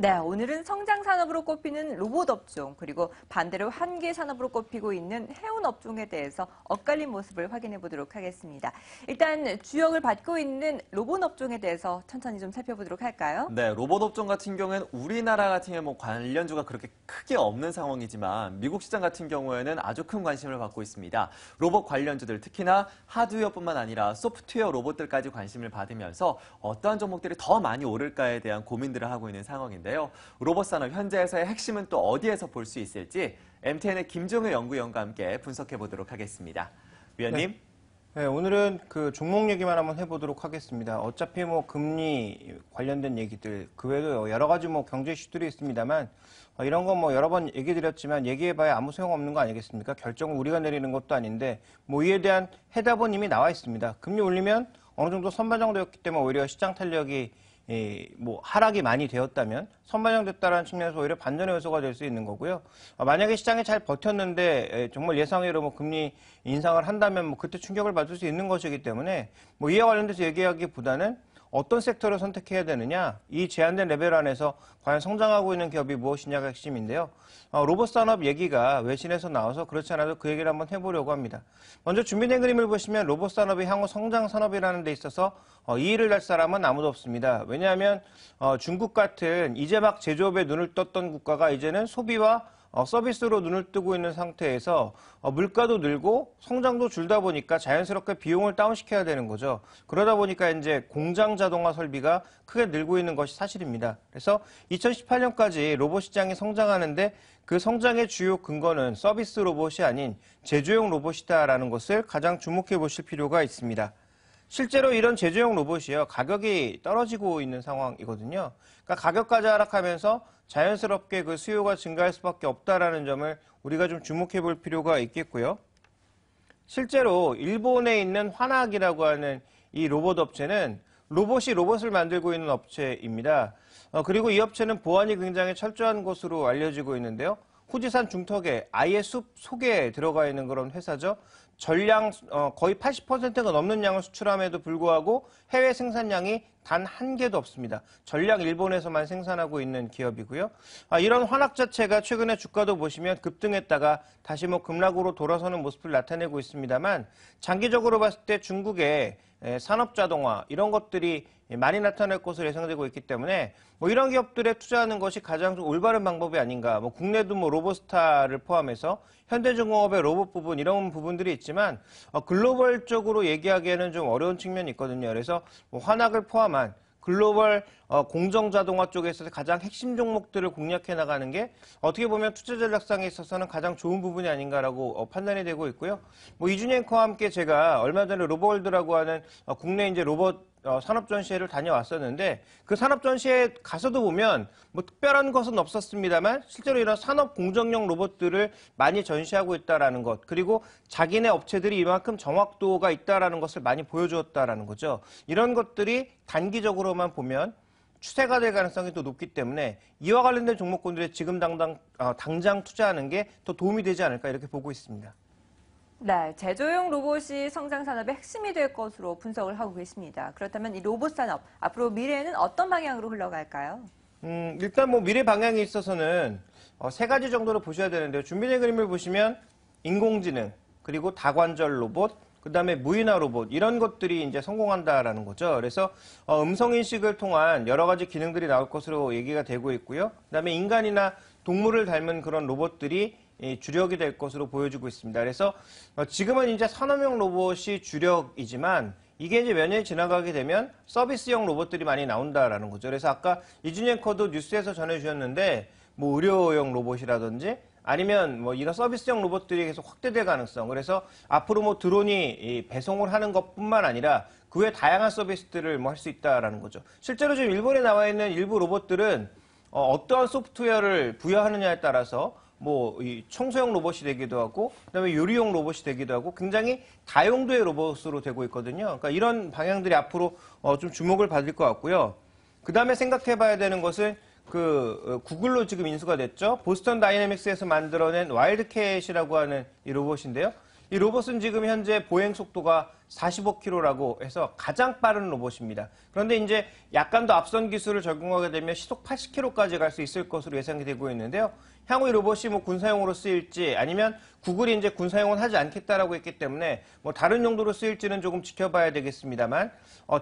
네, 오늘은 성장 산업으로 꼽히는 로봇 업종, 그리고 반대로 한계 산업으로 꼽히고 있는 해운 업종에 대해서 엇갈린 모습을 확인해 보도록 하겠습니다. 일단 주역을 맡고 있는 로봇 업종에 대해서 천천히 좀 살펴보도록 할까요? 네, 로봇 업종 같은 경우에는 우리나라 같은 경우에 관련주가 그렇게 크게 없는 상황이지만 미국 시장 같은 경우에는 아주 큰 관심을 받고 있습니다. 로봇 관련주들, 특히나 하드웨어뿐만 아니라 소프트웨어 로봇들까지 관심을 받으면서 어떠한 종목들이 더 많이 오를까에 대한 고민들을 하고 있는 상황인데요. 로봇 산업 현재에서의 핵심은 또 어디에서 볼 수 있을지 MTN의 김종효 연구위원과 함께 분석해 보도록 하겠습니다. 위원님. 네, 오늘은 그 종목 얘기만 한번 해보도록 하겠습니다. 어차피 뭐 금리 관련된 얘기들, 그 외에도 여러 가지 뭐 경제 이슈들이 있습니다만 이런 건 뭐 여러 번 얘기 드렸지만 얘기해봐야 아무 소용없는 거 아니겠습니까? 결정을 우리가 내리는 것도 아닌데 뭐 이에 대한 해답은 이미 나와 있습니다. 금리 올리면 어느 정도 선반영되었기 때문에 오히려 시장 탄력이 뭐 하락이 많이 되었다면 선반영됐다는 측면에서 오히려 반전의 요소가 될 수 있는 거고요. 만약에 시장이 잘 버텼는데 정말 예상외로 뭐 금리 인상을 한다면 뭐 그때 충격을 받을 수 있는 것이기 때문에 뭐 이와 관련돼서 얘기하기보다는 어떤 섹터를 선택해야 되느냐, 이 제한된 레벨 안에서 과연 성장하고 있는 기업이 무엇이냐가 핵심인데요. 로봇 산업 얘기가 외신에서 나와서 그렇지 않아도 그 얘기를 한번 해보려고 합니다. 먼저 준비된 그림을 보시면 로봇 산업이 향후 성장 산업이라는 데 있어서 이 일을 할 사람은 아무도 없습니다. 왜냐하면 중국 같은 이제 막 제조업에 눈을 떴던 국가가 이제는 소비와 서비스로 눈을 뜨고 있는 상태에서 물가도 늘고 성장도 줄다 보니까 자연스럽게 비용을 다운시켜야 되는 거죠. 그러다 보니까 이제 공장 자동화 설비가 크게 늘고 있는 것이 사실입니다. 그래서 2018년까지 로봇 시장이 성장하는데 그 성장의 주요 근거는 서비스 로봇이 아닌 제조용 로봇이다라는 것을 가장 주목해 보실 필요가 있습니다. 실제로 이런 제조용 로봇이요, 가격이 떨어지고 있는 상황이거든요. 그러니까 가격까지 하락하면서 자연스럽게 그 수요가 증가할 수밖에 없다라는 점을 우리가 좀 주목해 볼 필요가 있겠고요. 실제로 일본에 있는 화낙이라고 하는 이 로봇 업체는 로봇이 로봇을 만들고 있는 업체입니다. 그리고 이 업체는 보안이 굉장히 철저한 것으로 알려지고 있는데요. 후지산 중턱에 아예 숲 속에 들어가 있는 그런 회사죠. 전량 거의 80%가 넘는 양을 수출함에도 불구하고 해외 생산량이 단 한 개도 없습니다. 전량 일본에서만 생산하고 있는 기업이고요. 이런 환악 자체가 최근에 주가도 보시면 급등했다가 다시 뭐 급락으로 돌아서는 모습을 나타내고 있습니다만 장기적으로 봤을 때 중국의 산업자동화 이런 것들이 많이 나타날 것으로 예상되고 있기 때문에 뭐 이런 기업들에 투자하는 것이 가장 좀 올바른 방법이 아닌가. 뭐 국내도 뭐 로봇스타를 포함해서 현대중공업의 로봇 부분 이런 부분들이 있지만 글로벌적으로 얘기하기에는 좀 어려운 측면이 있거든요. 그래서 뭐 환학을 포함한 글로벌 공정자동화 쪽에서 가장 핵심 종목들을 공략해 나가는 게 어떻게 보면 투자 전략상에 있어서는 가장 좋은 부분이 아닌가라고 판단이 되고 있고요. 뭐 이준희 앵커와 함께 제가 얼마 전에 로보월드라고 하는 국내 이제 로봇 산업 전시회를 다녀왔었는데 그 산업 전시회에 가서도 보면 뭐 특별한 것은 없었습니다만 실제로 이런 산업 공정용 로봇들을 많이 전시하고 있다라는 것, 그리고 자기네 업체들이 이만큼 정확도가 있다라는 것을 많이 보여주었다라는 거죠. 이런 것들이 단기적으로만 보면 추세가 될 가능성이 더 높기 때문에 이와 관련된 종목군들에 지금 당장 투자하는 게 더 도움이 되지 않을까 이렇게 보고 있습니다. 네, 제조용 로봇이 성장 산업의 핵심이 될 것으로 분석을 하고 계십니다. 그렇다면 이 로봇 산업, 앞으로 미래에는 어떤 방향으로 흘러갈까요? 일단 뭐 미래 방향에 있어서는 세 가지 정도로 보셔야 되는데요. 준비된 그림을 보시면 인공지능, 그리고 다관절 로봇, 그다음에 무인화 로봇 이런 것들이 이제 성공한다라는 거죠. 그래서 음성 인식을 통한 여러 가지 기능들이 나올 것으로 얘기가 되고 있고요. 그다음에 인간이나 동물을 닮은 그런 로봇들이 주력이 될 것으로 보여지고 있습니다. 그래서 지금은 이제 산업용 로봇이 주력이지만 이게 이제 몇 년이 지나가게 되면 서비스용 로봇들이 많이 나온다라는 거죠. 그래서 아까 이준희 앵커도 뉴스에서 전해주셨는데 뭐 의료용 로봇이라든지 아니면 뭐 이런 서비스용 로봇들이 계속 확대될 가능성. 그래서 앞으로 뭐 드론이 배송을 하는 것뿐만 아니라 그 외 다양한 서비스들을 뭐 할 수 있다라는 거죠. 실제로 지금 일본에 나와 있는 일부 로봇들은 어떠한 소프트웨어를 부여하느냐에 따라서 뭐 이 청소용 로봇이 되기도 하고 그다음에 요리용 로봇이 되기도 하고 굉장히 다용도의 로봇으로 되고 있거든요. 그러니까 이런 방향들이 앞으로 좀 주목을 받을 것 같고요. 그다음에 생각해봐야 되는 것은 구글로 지금 인수가 됐죠. 보스턴 다이내믹스에서 만들어낸 와일드캣이라고 하는 이 로봇인데요. 이 로봇은 지금 현재 보행 속도가 45km라고 해서 가장 빠른 로봇입니다. 그런데 이제 약간 더 앞선 기술을 적용하게 되면 시속 80km까지 갈 수 있을 것으로 예상이 되고 있는데요. 향후 이 로봇이 뭐 군사용으로 쓰일지 아니면 구글이 이제 군사용은 하지 않겠다라고 했기 때문에 뭐 다른 용도로 쓰일지는 조금 지켜봐야 되겠습니다만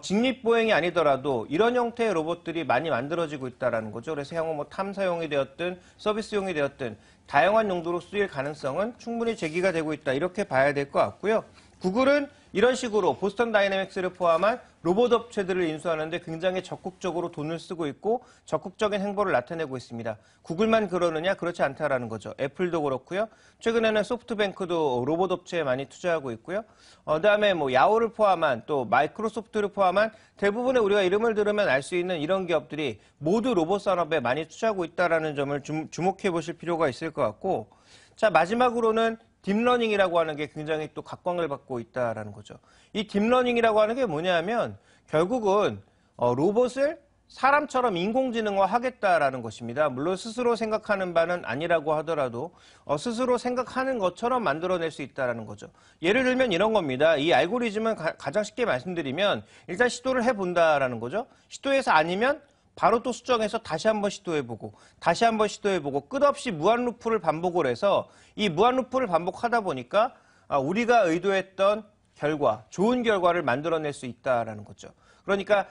직립보행이 아니더라도 이런 형태의 로봇들이 많이 만들어지고 있다는 거죠. 그래서 향후 뭐 탐사용이 되었든 서비스용이 되었든 다양한 용도로 쓰일 가능성은 충분히 제기가 되고 있다. 이렇게 봐야 될 것 같고요. 구글은 이런 식으로 보스턴 다이내믹스를 포함한 로봇 업체들을 인수하는데 굉장히 적극적으로 돈을 쓰고 있고 적극적인 행보를 나타내고 있습니다. 구글만 그러느냐? 그렇지 않다라는 거죠. 애플도 그렇고요. 최근에는 소프트뱅크도 로봇 업체에 많이 투자하고 있고요. 그다음에 뭐 야후를 포함한 또 마이크로소프트를 포함한 대부분의 우리가 이름을 들으면 알 수 있는 이런 기업들이 모두 로봇 산업에 많이 투자하고 있다라는 점을 주목해 보실 필요가 있을 것 같고, 자 마지막으로는 딥러닝이라고 하는 게 굉장히 또 각광을 받고 있다라는 거죠. 이 딥러닝이라고 하는 게 뭐냐면 결국은 로봇을 사람처럼 인공지능화 하겠다라는 것입니다. 물론 스스로 생각하는 바는 아니라고 하더라도 스스로 생각하는 것처럼 만들어낼 수 있다라는 거죠. 예를 들면 이런 겁니다. 이 알고리즘은 가장 쉽게 말씀드리면 일단 시도를 해본다라는 거죠. 시도해서 아니면 바로 또 수정해서 다시 한번 시도해보고 다시 한번 시도해보고 끝없이 무한 루프를 반복을 해서 이 무한 루프를 반복하다 보니까 우리가 의도했던 결과, 좋은 결과를 만들어낼 수 있다라는 거죠. 그러니까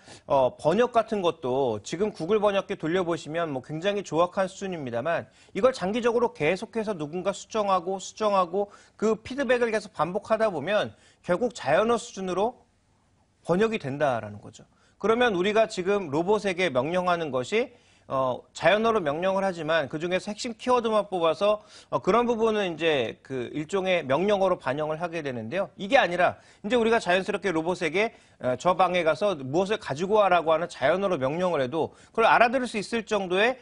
번역 같은 것도 지금 구글 번역기 돌려보시면 뭐 굉장히 조악한 수준입니다만 이걸 장기적으로 계속해서 누군가 수정하고 그 피드백을 계속 반복하다 보면 결국 자연어 수준으로 번역이 된다라는 거죠. 그러면 우리가 지금 로봇에게 명령하는 것이 자연어로 명령을 하지만 그중에서 핵심 키워드만 뽑아서 그런 부분은 이제 그 일종의 명령어로 반영을 하게 되는데요. 이게 아니라 이제 우리가 자연스럽게 로봇에게 저 방에 가서 무엇을 가지고 와라고 하는 자연어로 명령을 해도 그걸 알아들을 수 있을 정도의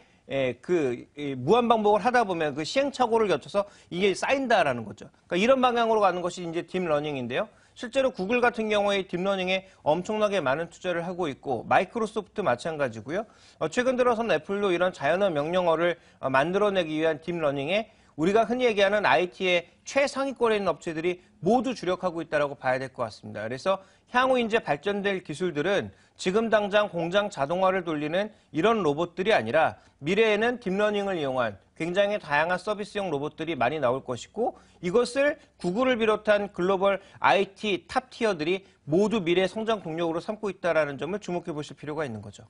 무한 반복을 하다 보면 그 시행착오를 거쳐서 이게 쌓인다라는 거죠. 그러니까 이런 방향으로 가는 것이 이제 딥러닝인데요. 실제로 구글 같은 경우에 딥러닝에 엄청나게 많은 투자를 하고 있고 마이크로소프트 마찬가지고요. 최근 들어서는 애플도 이런 자연어 명령어를 만들어내기 위한 딥러닝에 우리가 흔히 얘기하는 IT의 최상위권에 있는 업체들이 모두 주력하고 있다고 봐야 될 것 같습니다. 그래서 향후 이제 발전될 기술들은 지금 당장 공장 자동화를 돌리는 이런 로봇들이 아니라 미래에는 딥러닝을 이용한 굉장히 다양한 서비스용 로봇들이 많이 나올 것이고 이것을 구글을 비롯한 글로벌 IT 탑티어들이 모두 미래 성장 동력으로 삼고 있다는 점을 주목해 보실 필요가 있는 거죠.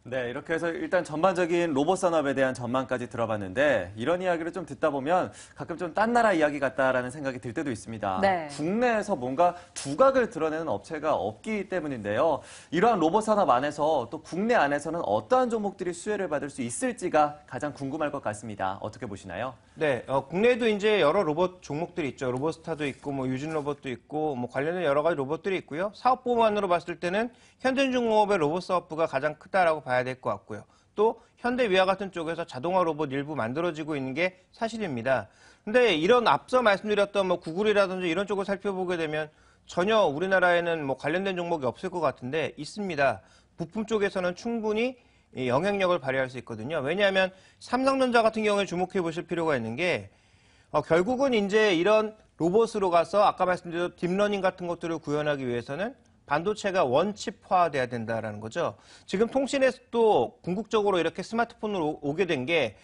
네, 이렇게 해서 일단 전반적인 로봇 산업에 대한 전망까지 들어봤는데 이런 이야기를 좀 듣다 보면 가끔 좀 딴 나라 이야기 같다라는 생각이 들 때도 있습니다. 네. 국내에서 뭔가 두각을 드러내는 업체가 없기 때문인데요. 이러한 로봇 산업 안에서 또 국내 안에서는 어떠한 종목들이 수혜를 받을 수 있을지가 가장 궁금할 것 같습니다. 어떻게 보시나요? 네, 국내에도 이제 여러 로봇 종목들이 있죠. 로봇스타도 있고, 뭐 유진 로봇도 있고, 뭐 관련된 여러 가지 로봇들이 있고요. 사업부만으로 봤을 때는 현대중공업의 로봇 사업부가 가장 크다라고 봐야 될 것 같고요. 또 현대위아 같은 쪽에서 자동화 로봇 일부 만들어지고 있는 게 사실입니다. 근데 이런 앞서 말씀드렸던 뭐 구글이라든지 이런 쪽을 살펴보게 되면 전혀 우리나라에는 뭐 관련된 종목이 없을 것 같은데 있습니다. 부품 쪽에서는 충분히 영향력을 발휘할 수 있거든요. 왜냐하면 삼성전자 같은 경우에 주목해 보실 필요가 있는 게 결국은 이제 이런 로봇으로 가서 아까 말씀드린 딥러닝 같은 것들을 구현하기 위해서는 반도체가 원칩화돼야 된다라는 거죠. 지금 통신에서도 궁극적으로 이렇게 스마트폰으로 오게 된 게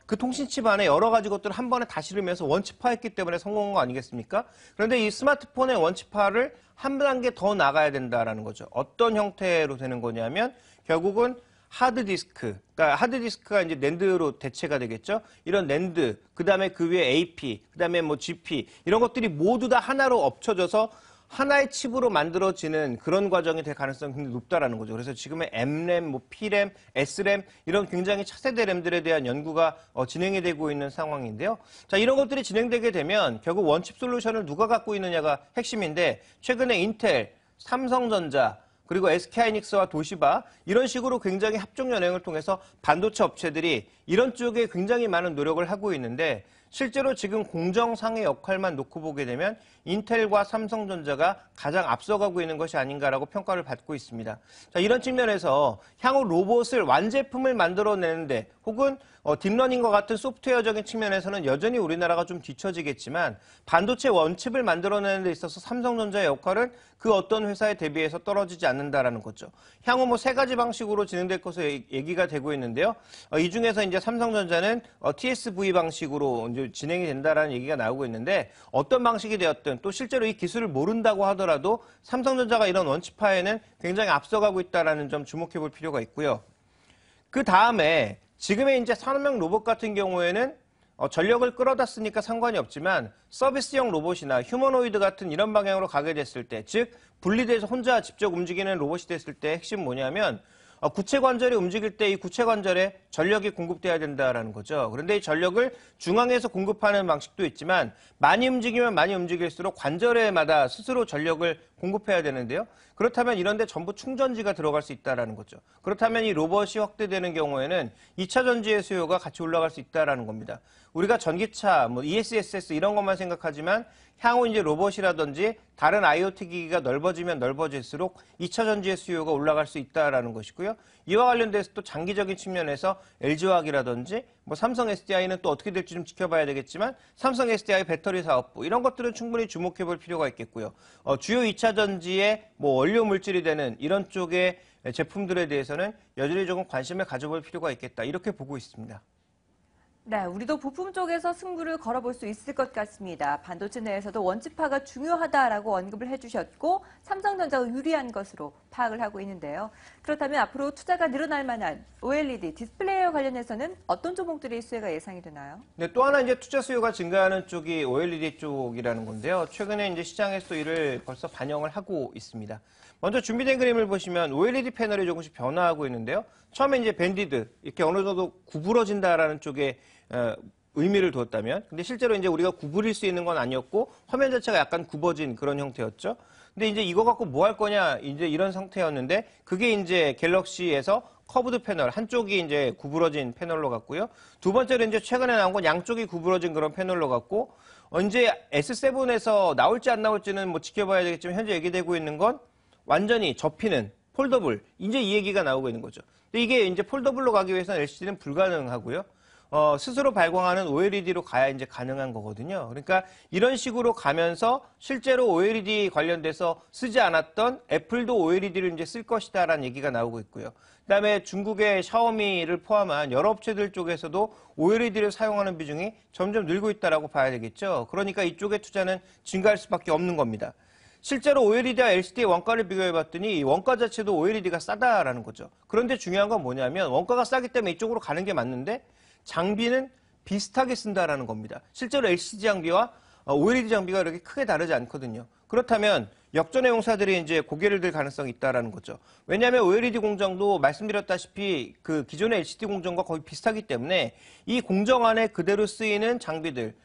그 통신칩 안에 여러 가지 것들을 한 번에 다 실으면서 원칩화했기 때문에 성공한 거 아니겠습니까? 그런데 이 스마트폰의 원칩화를 한 단계 더 나가야 된다라는 거죠. 어떤 형태로 되는 거냐면 결국은 하드디스크, 그러니까 하드디스크가 이제 낸드로 대체가 되겠죠. 이런 낸드, 그 다음에 그 위에 AP, 그 다음에 뭐 GP 이런 것들이 모두 다 하나로 엎쳐져서 하나의 칩으로 만들어지는 그런 과정이 될 가능성이 굉장히 높다라는 거죠. 그래서 지금의 M램, 뭐 P램, S램 이런 굉장히 차세대 램들에 대한 연구가 진행이 되고 있는 상황인데요. 자, 이런 것들이 진행되게 되면 결국 원칩 솔루션을 누가 갖고 있느냐가 핵심인데 최근에 인텔, 삼성전자 그리고 SK하이닉스와 도시바 이런 식으로 굉장히 합종 연행을 통해서 반도체 업체들이 이런 쪽에 굉장히 많은 노력을 하고 있는데 실제로 지금 공정상의 역할만 놓고 보게 되면 인텔과 삼성전자가 가장 앞서가고 있는 것이 아닌가라고 평가를 받고 있습니다. 자, 이런 측면에서 향후 로봇을 완제품을 만들어내는데 혹은 딥러닝과 같은 소프트웨어적인 측면에서는 여전히 우리나라가 좀 뒤처지겠지만 반도체 원칩을 만들어내는 데 있어서 삼성전자의 역할은 그 어떤 회사에 대비해서 떨어지지 않는다라는 거죠. 향후 뭐 세 가지 방식으로 진행될 것으로 얘기가 되고 있는데요. 이 중에서 이제 삼성전자는 TSV 방식으로 이제 진행이 된다라는 얘기가 나오고 있는데 어떤 방식이 되었든 또 실제로 이 기술을 모른다고 하더라도 삼성전자가 이런 원칩화에는 굉장히 앞서가고 있다라는 점 주목해 볼 필요가 있고요. 그 다음에 지금의 이제 산업용 로봇 같은 경우에는 전력을 끌어다 쓰니까 상관이 없지만 서비스형 로봇이나 휴머노이드 같은 이런 방향으로 가게 됐을 때, 즉 분리돼서 혼자 직접 움직이는 로봇이 됐을 때 핵심 뭐냐면 구체 관절이 움직일 때 이 구체 관절에 전력이 공급돼야 된다라는 거죠. 그런데 이 전력을 중앙에서 공급하는 방식도 있지만 많이 움직이면 많이 움직일수록 관절에마다 스스로 전력을 공급해야 되는데요. 그렇다면 이런 데 전부 충전지가 들어갈 수 있다라는 거죠. 그렇다면 이 로봇이 확대되는 경우에는 2차 전지의 수요가 같이 올라갈 수 있다라는 겁니다. 우리가 전기차, 뭐 ESS 이런 것만 생각하지만 향후 이제 로봇이라든지 다른 IoT 기기가 넓어지면 넓어질수록 2차 전지의 수요가 올라갈 수 있다라는 것이고요. 이와 관련돼서 또 장기적인 측면에서 LG화학이라든지 뭐 삼성 SDI는 또 어떻게 될지 좀 지켜봐야 되겠지만 삼성 SDI 배터리 사업부 이런 것들은 충분히 주목해 볼 필요가 있겠고요. 주요 2차 전지의 뭐 원료 물질이 되는 이런 쪽의 제품들에 대해서는 여전히 조금 관심을 가져볼 필요가 있겠다. 이렇게 보고 있습니다. 네, 우리도 부품 쪽에서 승부를 걸어볼 수 있을 것 같습니다. 반도체 내에서도 원칩화가 중요하다라고 언급을 해주셨고 삼성전자가 유리한 것으로 파악을 하고 있는데요. 그렇다면 앞으로 투자가 늘어날 만한 OLED 디스플레이와 관련해서는 어떤 종목들의 수혜가 예상이 되나요? 네, 또 하나 이제 투자 수요가 증가하는 쪽이 OLED 쪽이라는 건데요. 최근에 이제 시장에서 이를 벌써 반영을 하고 있습니다. 먼저 준비된 그림을 보시면 OLED 패널이 조금씩 변화하고 있는데요. 처음에 이제 밴디드, 이렇게 어느 정도 구부러진다라는 쪽에 의미를 두었다면, 근데 실제로 이제 우리가 구부릴 수 있는 건 아니었고, 화면 자체가 약간 굽어진 그런 형태였죠. 근데 이제 이거 갖고 뭐 할 거냐, 이제 이런 상태였는데, 그게 이제 갤럭시에서 커브드 패널, 한쪽이 이제 구부러진 패널로 갔고요. 두 번째로 이제 최근에 나온 건 양쪽이 구부러진 그런 패널로 갔고, 이제 S7에서 나올지 안 나올지는 뭐 지켜봐야 되겠지만, 현재 얘기되고 있는 건 완전히 접히는 폴더블, 이제 이 얘기가 나오고 있는 거죠. 근데 이게 이제 폴더블로 가기 위해서는 LCD는 불가능하고요. 스스로 발광하는 OLED로 가야 이제 가능한 거거든요. 그러니까 이런 식으로 가면서 실제로 OLED 관련돼서 쓰지 않았던 애플도 OLED를 이제 쓸 것이다라는 얘기가 나오고 있고요. 그다음에 중국의 샤오미를 포함한 여러 업체들 쪽에서도 OLED를 사용하는 비중이 점점 늘고 있다라고 봐야 되겠죠. 그러니까 이쪽의 투자는 증가할 수밖에 없는 겁니다. 실제로 OLED와 LCD의 원가를 비교해봤더니 이 원가 자체도 OLED가 싸다라는 거죠. 그런데 중요한 건 뭐냐면 원가가 싸기 때문에 이쪽으로 가는 게 맞는데 장비는 비슷하게 쓴다라는 겁니다. 실제로 LCD 장비와 OLED 장비가 그렇게 크게 다르지 않거든요. 그렇다면 역전의 용사들이 이제 고개를 들 가능성이 있다라는 거죠. 왜냐하면 OLED 공정도 말씀드렸다시피 그 기존의 LCD 공정과 거의 비슷하기 때문에 이 공정 안에 그대로 쓰이는 장비들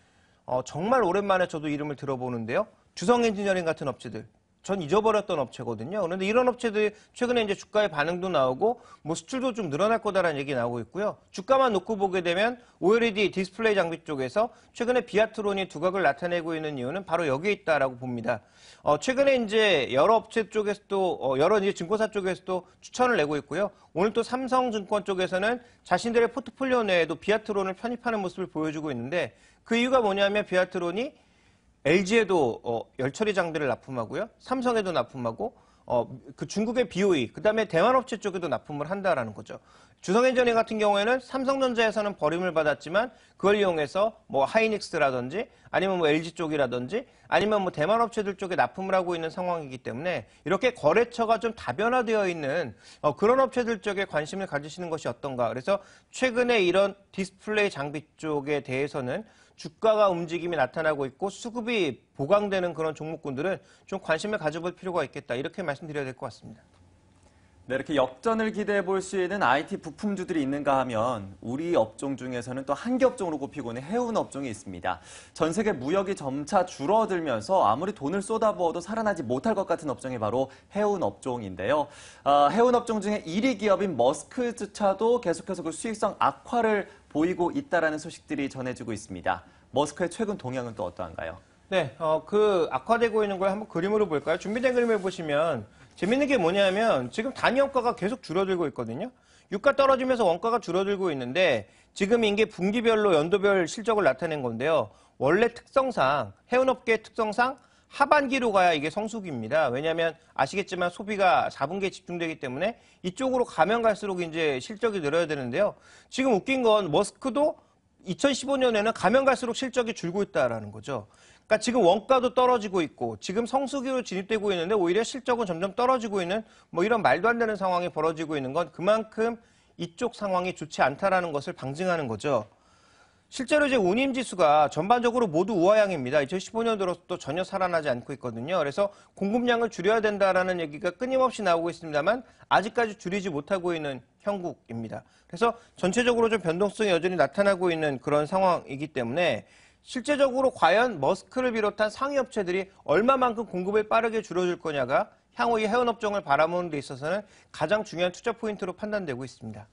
정말 오랜만에 저도 이름을 들어보는데요. 주성 엔지니어링 같은 업체들. 전 잊어버렸던 업체거든요. 그런데 이런 업체들 최근에 이제 주가의 반응도 나오고 뭐 수출도 좀 늘어날 거다라는 얘기 나오고 있고요. 주가만 놓고 보게 되면 OLED 디스플레이 장비 쪽에서 최근에 비아트론이 두각을 나타내고 있는 이유는 바로 여기에 있다라고 봅니다. 최근에 이제 여러 업체 쪽에서도 여러 이제 증권사 쪽에서도 추천을 내고 있고요. 오늘 또 삼성증권 쪽에서는 자신들의 포트폴리오 내에도 비아트론을 편입하는 모습을 보여주고 있는데 그 이유가 뭐냐면 비아트론이 LG에도 열처리 장비를 납품하고요. 삼성에도 납품하고 그 중국의 BOE, 그다음에 대만업체 쪽에도 납품을 한다라는 거죠. 주성엔지니어링 같은 경우에는 삼성전자에서는 버림을 받았지만 그걸 이용해서 뭐 하이닉스라든지 아니면 뭐 LG 쪽이라든지 아니면 뭐 대만업체들 쪽에 납품을 하고 있는 상황이기 때문에 이렇게 거래처가 좀 다변화되어 있는 그런 업체들 쪽에 관심을 가지시는 것이 어떤가. 그래서 최근에 이런 디스플레이 장비 쪽에 대해서는 주가가 움직임이 나타나고 있고 수급이 보강되는 그런 종목군들은 좀 관심을 가져볼 필요가 있겠다. 이렇게 말씀드려야 될 것 같습니다. 네, 이렇게 역전을 기대해 볼 수 있는 IT 부품주들이 있는가 하면 우리 업종 중에서는 또 한 개 업종으로 꼽히고 있는 해운 업종이 있습니다. 전 세계 무역이 점차 줄어들면서 아무리 돈을 쏟아부어도 살아나지 못할 것 같은 업종이 바로 해운 업종인데요. 해운 업종 중에 1위 기업인 머스크조차도 계속해서 그 수익성 악화를 보이고 있다라는 소식들이 전해지고 있습니다. 머스크의 최근 동향은 또 어떠한가요? 네, 그 악화되고 있는 걸 한번 그림으로 볼까요? 준비된 그림을 보시면 재밌는 게 뭐냐면 지금 단위 원가가 계속 줄어들고 있거든요. 유가 떨어지면서 원가가 줄어들고 있는데 지금 이게 분기별로 연도별 실적을 나타낸 건데요. 원래 특성상 해운업계의 특성상 하반기로 가야 이게 성수기입니다. 왜냐하면 아시겠지만 소비가 4분기에 집중되기 때문에 이쪽으로 가면 갈수록 이제 실적이 늘어야 되는데요. 지금 웃긴 건 머스크도 2015년에는 가면 갈수록 실적이 줄고 있다라는 거죠. 그러니까 지금 원가도 떨어지고 있고 지금 성수기로 진입되고 있는데 오히려 실적은 점점 떨어지고 있는 뭐 이런 말도 안 되는 상황이 벌어지고 있는 건 그만큼 이쪽 상황이 좋지 않다라는 것을 방증하는 거죠. 실제로 이제 운임지수가 전반적으로 모두 우하향입니다. 2015년 들어서도 전혀 살아나지 않고 있거든요. 그래서 공급량을 줄여야 된다라는 얘기가 끊임없이 나오고 있습니다만 아직까지 줄이지 못하고 있는 형국입니다. 그래서 전체적으로 좀 변동성이 여전히 나타나고 있는 그런 상황이기 때문에 실제적으로 과연 머스크를 비롯한 상위 업체들이 얼마만큼 공급을 빠르게 줄여줄 거냐가 향후 이 해운업종을 바라보는 데 있어서는 가장 중요한 투자 포인트로 판단되고 있습니다.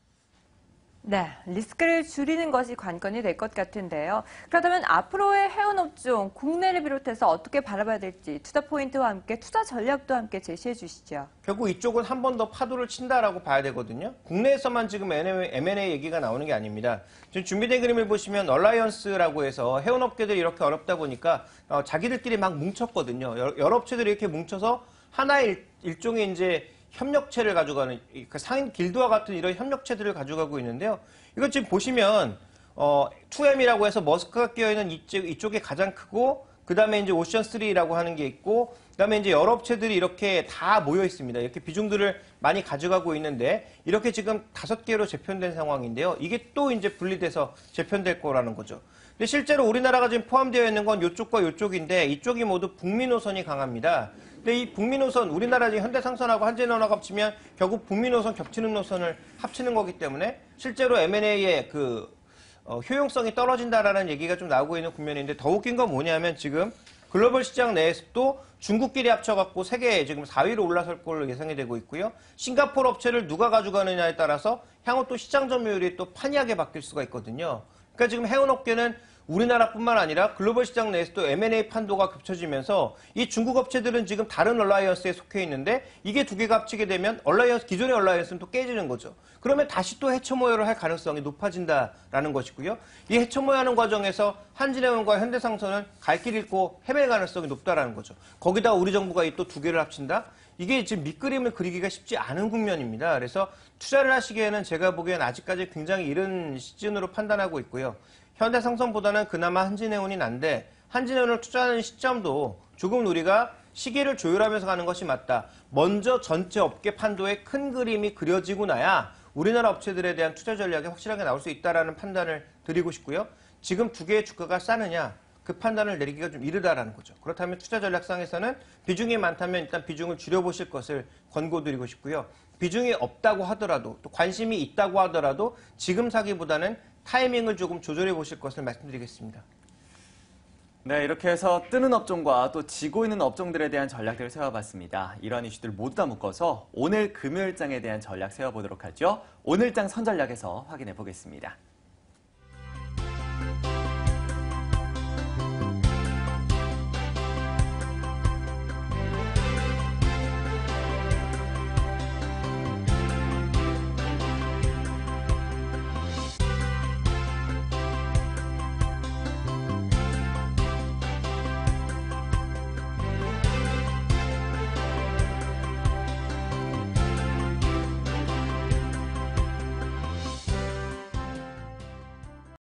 네, 리스크를 줄이는 것이 관건이 될 것 같은데요. 그렇다면 앞으로의 해운업종, 국내를 비롯해서 어떻게 바라봐야 될지 투자 포인트와 함께 투자 전략도 함께 제시해 주시죠. 결국 이쪽은 한 번 더 파도를 친다라고 봐야 되거든요. 국내에서만 지금 M&A 얘기가 나오는 게 아닙니다. 지금 준비된 그림을 보시면 얼라이언스라고 해서 해운업계들이 이렇게 어렵다 보니까 자기들끼리 막 뭉쳤거든요. 여러 업체들이 이렇게 뭉쳐서 하나의 일종의 이제 협력체를 가져가는 그 상인 길드와 같은 이런 협력체들을 가져가고 있는데요. 이거 지금 보시면 2M이라고 해서 머스크가 끼어있는 이쪽이 가장 크고 그 다음에 이제 오션3라고 하는 게 있고 그 다음에 이제 여러 업체들이 이렇게 다 모여 있습니다. 이렇게 비중들을 많이 가져가고 있는데 이렇게 지금 5개로 재편된 상황인데요. 이게 또 이제 분리돼서 재편될 거라는 거죠. 근데 실제로 우리나라가 지금 포함되어 있는 건 이쪽과 이쪽인데 이쪽이 모두 북미 노선이 강합니다. 근데 이 북미 노선, 우리나라 지금 현대상선하고 한진원하고 합치면 결국 북미 노선 겹치는 노선을 합치는 거기 때문에 실제로 M&A의 효용성이 떨어진다라는 얘기가 좀 나오고 있는 국면인데 더 웃긴 건 뭐냐면 지금 글로벌 시장 내에서도 중국끼리 합쳐갖고 세계 지금 4위로 올라설 걸로 예상이 되고 있고요. 싱가포르 업체를 누가 가져가느냐에 따라서 향후 또 시장 점유율이 또 판이하게 바뀔 수가 있거든요. 그러니까 지금 해운업계는 우리나라뿐만 아니라 글로벌 시장 내에서도 M&A 판도가 겹쳐지면서 이 중국 업체들은 지금 다른 얼라이언스에 속해 있는데 이게 두 개가 합치게 되면 기존의 얼라이언스는 또 깨지는 거죠. 그러면 다시 또 해처모여를 할 가능성이 높아진다라는 것이고요. 이 해처모여하는 과정에서 한진해운과 현대상선은 갈 길 잃고 헤맬 가능성이 높다라는 거죠. 거기다 우리 정부가 이 또 두 개를 합친다? 이게 지금 밑그림을 그리기가 쉽지 않은 국면입니다. 그래서 투자를 하시기에는 제가 보기엔 아직까지 굉장히 이른 시즌으로 판단하고 있고요. 현대상선보다는 그나마 한진해운이 난데 한진해운을 투자하는 시점도 조금 우리가 시기를 조율하면서 가는 것이 맞다. 먼저 전체 업계 판도의 큰 그림이 그려지고 나야 우리나라 업체들에 대한 투자 전략이 확실하게 나올 수 있다는 판단을 드리고 싶고요. 지금 두 개의 주가가 싸느냐 그 판단을 내리기가 좀 이르다라는 거죠. 그렇다면 투자 전략상에서는 비중이 많다면 일단 비중을 줄여보실 것을 권고드리고 싶고요. 비중이 없다고 하더라도 또 관심이 있다고 하더라도 지금 사기보다는 타이밍을 조금 조절해 보실 것을 말씀드리겠습니다. 네, 이렇게 해서 뜨는 업종과 또 지고 있는 업종들에 대한 전략들을 세워봤습니다. 이러한 이슈들 모두 다 묶어서 오늘 금요일장에 대한 전략 세워보도록 하죠. 오늘장 선전략에서 확인해 보겠습니다.